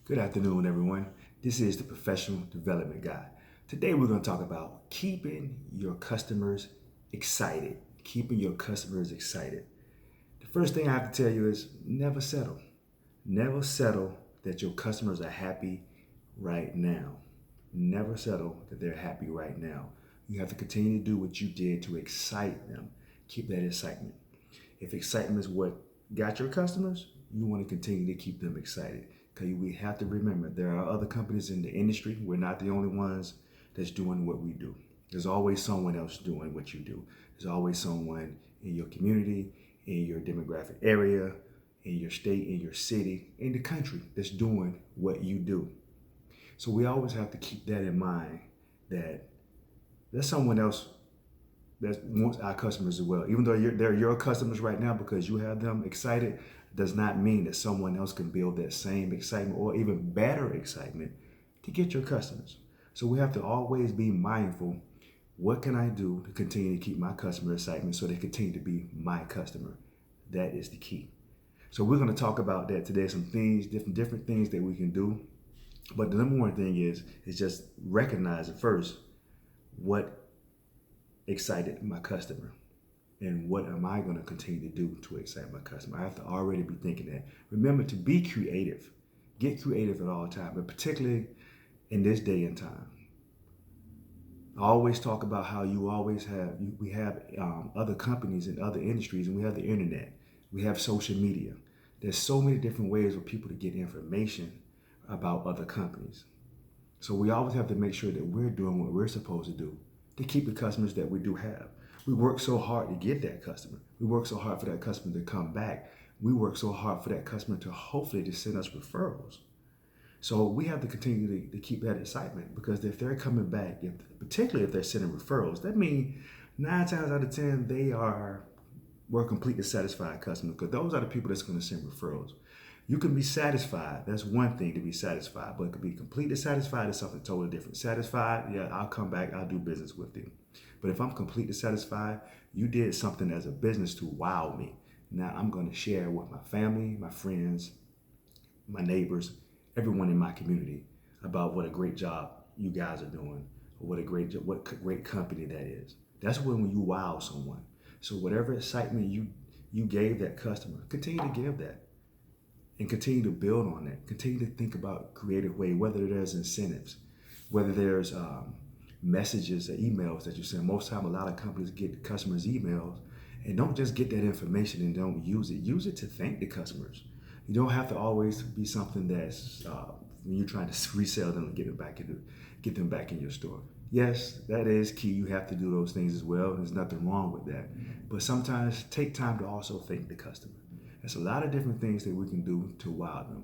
Good afternoon, everyone. This is the Professional Development Guy. Today, we're going to talk about keeping your customers excited. Keeping your customers excited. The first thing I have to tell you is never settle. Never settle that your customers are happy right now. Never settle that they're happy right now. You have to continue to do what you did to excite them. Keep that excitement. If excitement is what got your customers, you want to continue to keep them excited. Because we have to remember there are other companies in the industry. We're not the only ones that's doing what we do. There's always someone else doing what you do. There's always someone in your community, in your demographic area, in your state, in your city, in the country that's doing what you do. So we always have to keep that in mind that there's someone else that wants our customers as well. Even though they're your customers right now because you have them excited, does not mean that someone else can build that same excitement or even better excitement to get your customers. So we have to always be mindful. What can I do to continue to keep my customer excitement so they continue to be my customer? That is the key. So we're going to talk about that today. Some things, different things that we can do. But the number one thing is just recognizing first what excited my customer and what am I going to continue to do to excite my customer. I have to already be thinking that. Remember to be creative. Get creative at all times, but particularly in this day and time. I always talk about how we have other companies and other industries, and we have the internet. We have social media. There's so many different ways for people to get information about other companies. So we always have to make sure that we're doing what we're supposed to do to keep the customers that we do have. We work so hard to get that customer. We work so hard for that customer to come back. We work so hard for that customer to hopefully to send us referrals. So we have to continue to keep that excitement because if they're coming back, particularly if they're sending referrals, that means 9 times out of 10 we're completely satisfied customers because those are the people that's going to send referrals. You can be satisfied. That's one thing to be satisfied, but to be completely satisfied is something totally different. Satisfied, yeah, I'll come back, I'll do business with you. But if I'm completely satisfied, you did something as a business to wow me. Now I'm going to share with my family, my friends, my neighbors, everyone in my community about what a great job you guys are doing, or what great company that is. That's when you wow someone. So whatever excitement you gave that customer, continue to give that and continue to build on that. Continue to think about creative way, whether there's incentives, whether there's messages or emails that you send. Most time, a lot of companies get customers' emails and don't just get that information and don't use it. Use it to thank the customers. You don't have to always be something that's when you're trying to resell them and get them back in your store. Yes, that is key. You have to do those things as well. There's nothing wrong with that. But sometimes take time to also thank the customer. There's a lot of different things that we can do to wow them.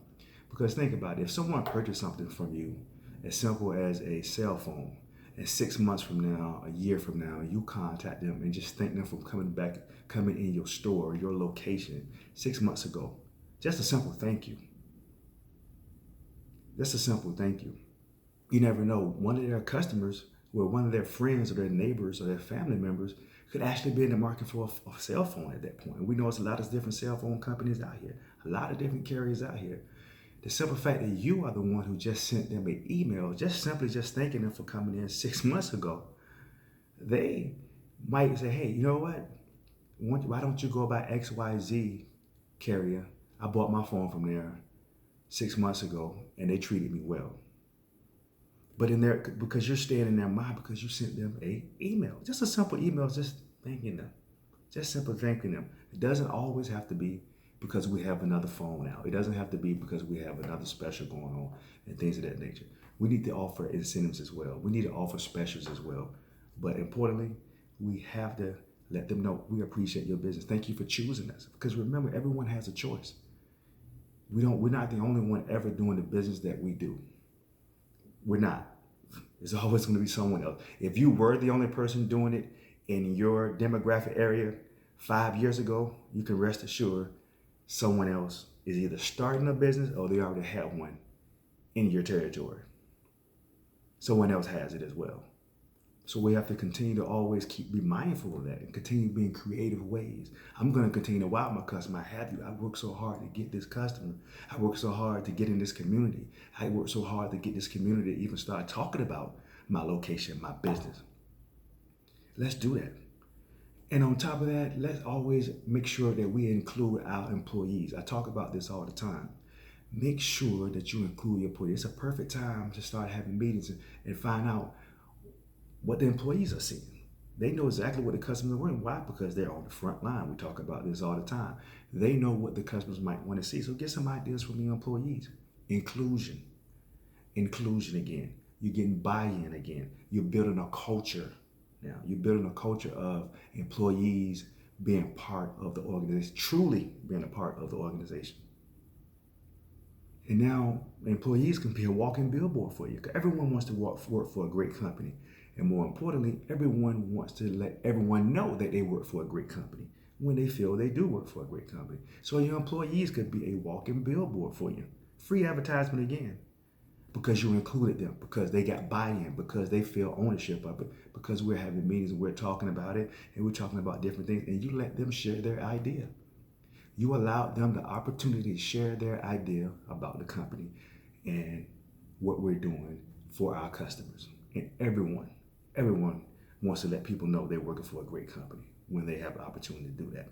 Because think about it, if someone purchased something from you, as simple as a cell phone, and 6 months from now, a year from now, you contact them and just thank them for coming in your store, your location 6 months ago. Just a simple thank you. Just a simple thank you. You never know. One of their customers, or one of their friends or their neighbors or their family members could actually be in the market for a cell phone at that point. We know it's a lot of different cell phone companies out here, a lot of different carriers out here. The simple fact that you are the one who just sent them an email, just simply just thanking them for coming in 6 months ago, they might say, hey, you know what? Why don't you go by XYZ carrier? I bought my phone from there 6 months ago and they treated me well. But in there, because you're staying in their mind, because you sent them a email, just a simple email, just thanking them, just simply thanking them. It doesn't always have to be because we have another phone out. It doesn't have to be because we have another special going on and things of that nature. We need to offer incentives as well. We need to offer specials as well. But importantly, we have to let them know we appreciate your business. Thank you for choosing us. Because remember, everyone has a choice. We're not the only one ever doing the business that we do. We're not. There's always going to be someone else. If you were the only person doing it in your demographic area 5 years ago, you can rest assured someone else is either starting a business or they already have one in your territory. Someone else has it as well. So we have to continue to always be mindful of that and continue being creative ways. I'm going to continue to wow my customer. I have you. I worked so hard to get this customer. I worked so hard to get in this community. I worked so hard to get this community to even start talking about my location, my business. Let's do that. And on top of that, let's always make sure that we include our employees. I talk about this all the time. Make sure that you include your employees. It's a perfect time to start having meetings and find out what the employees are seeing. They know exactly what the customers are wanting. Why? Because they're on the front line. We talk about this all the time. They know what the customers might want to see. So get some ideas from your employees. Inclusion. Inclusion again. You're getting buy-in again. You're building a culture. Now, you're building a culture of employees being part of the organization, truly being a part of the organization. And now employees can be a walking billboard for you. Everyone wants to work for a great company. And more importantly, everyone wants to let everyone know that they work for a great company when they feel they do work for a great company. So your employees could be a walking billboard for you. Free advertisement again, because you included them, because they got buy-in, because they feel ownership of it, because we're having meetings and we're talking about it and we're talking about different things, and you let them share their idea. You allowed them the opportunity to share their idea about the company and what we're doing for our customers. And everyone wants to let people know they're working for a great company when they have the opportunity to do that.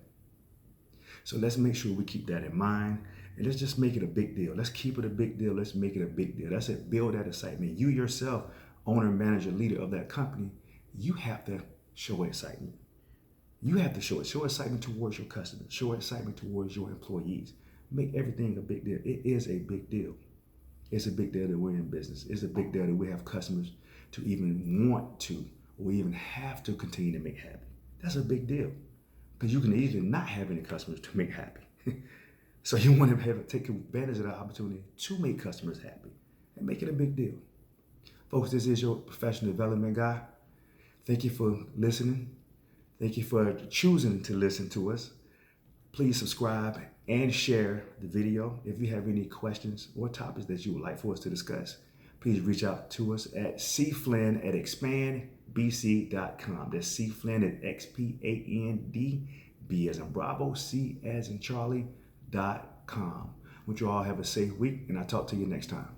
So let's make sure we keep that in mind, and let's just make it a big deal. Let's keep it a big deal. Let's make it a big deal. That's it. Build that excitement. You yourself, owner, manager, leader of that company, you have to show excitement. You have to show it. Show excitement towards your customers. Show excitement towards your employees. Make everything a big deal. It is a big deal. It's a big deal that we're in business. It's a big deal that we have customers to even want to or even have to continue to make happy. That's a big deal, because you can easily not have any customers to make happy. So you want to take advantage of that opportunity to make customers happy and make it a big deal. Folks, this is your professional development guy. Thank you for listening. Thank you for choosing to listen to us. Please subscribe and share the video. If you have any questions or topics that you would like for us to discuss, please reach out to us at cflynn@expandbc.com. That's cflynn@XPAND, B as in Bravo, C as in Charlie.com. Want you all have a safe week, and I'll talk to you next time.